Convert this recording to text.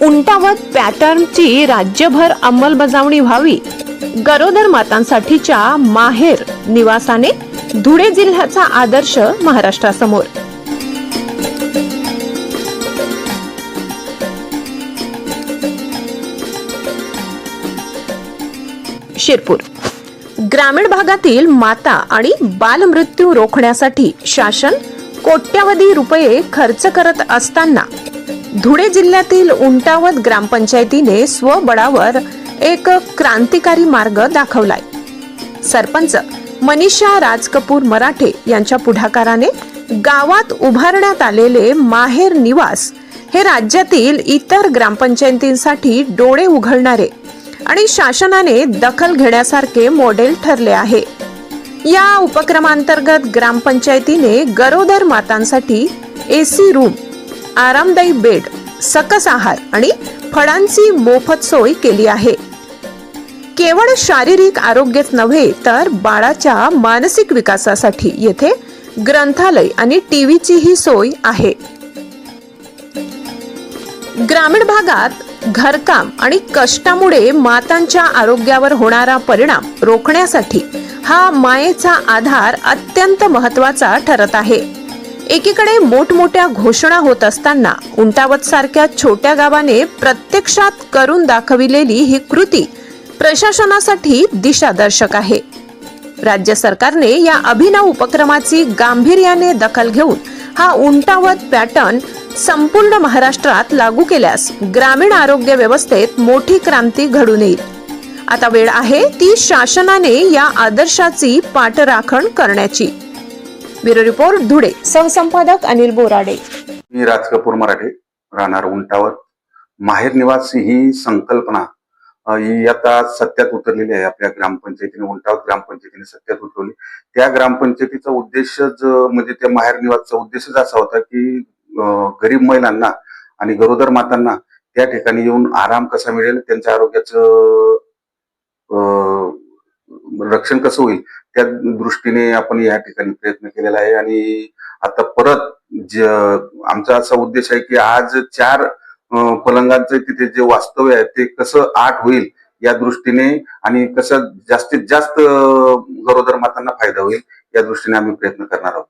उंटावत पॅटर्नची राज्यभर अंमलबजावणी व्हावी, गरोदर मातांसाठीच्या माहेर निवासाने धुळे जिल्ह्याचा आदर्श महाराष्ट्रासमोर। शिरपूर ग्रामीण भागातील माता आणि बालमृत्यू रोखण्यासाठी शासन कोट्यावधी रुपये खर्च करत असताना धुळे जिल्ह्यातील उंटावत ग्रामपंचायतीने स्वबळावर एक क्रांतिकारी मार्ग दाखवलाय। सरपंच मनीषा राजकपूर मराठे यांच्या पुढाकाराने गावात उभारण्यात आलेले माहेर निवास हे राज्यातील इतर ग्रामपंचायतींसाठी डोळे उघडणारे आणि शासनाने दखल घेण्यासारखे मॉडेल ठरले आहे। या उपक्रमांतर्गत ग्रामपंचायतीने गरोदर मातांसाठी एसी रूम, आरामदायी बेड, सकस आहार आणि फळांची मोफत सोय केली आहे। केवळ शारीरिक आरोग्यच नव्हे तर बाळाच्या मानसिक विकासासाठी येथे ग्रंथालय आणि टीव्हीचीही सोय आहे। ग्रामीण भागात घरकाम आणि कष्टामुळे मातांच्या आरोग्यावर होणारा परिणाम रोखण्यासाठी हा मायेचा आधार अत्यंत महत्त्वाचा ठरत आहे। एकीकडे मोठमोठ्या घोषणा होत असताना उंटावत सारख्या छोट्या गावाने प्रत्यक्षात करून दाखविलेली ही कृती प्रशासनासाठी दिशादर्शक आहे। राज्य सरकारने या अभिनव उपक्रमाची गांभीर्याने दखल घेऊन हा उंटावत पॅटर्न संपूर्ण महाराष्ट्रात लागू केल्यास ग्रामीण आरोग्य व्यवस्थेत मोठी क्रांती घडून येईल। आता वेळ आहे ती शासनाने या आदर्शाची पाठराखण करण्याची। ब्युरो रिपोर्ट धुळे, सहसंपादक अनिल बोराडे। मी राजकपूर मराठे, राहणार उंटावत। माहेर निवास ही संकल्पना ही आता सत्यात उतरलेली आहे। आपल्या ग्रामपंचायतीने, उंटावत ग्रामपंचायतीने सत्यात उतरवली। त्या ग्रामपंचायतीचा उद्देशच म्हणजे त्या माहेर निवासचा उद्देशच असा होता की गरीब महिलांना आणि गरोदर मातांना त्या ठिकाणी येऊन आराम कसा मिळेल, त्यांच्या आरोग्याचं रक्षण कसं होईल त्या दृष्टीने आपण या ठिकाणी प्रयत्न केलेला आहे। आणि आता परत आमचा असा उद्देश आहे की आज 4 पलंगांचं तिथे जे वास्तव्य आहे ते कसं 8 होईल या दृष्टीने आणि कसं जास्तीत जास्त गरोदर मातांना फायदा होईल या दृष्टीने आम्ही प्रयत्न करणार आहोत।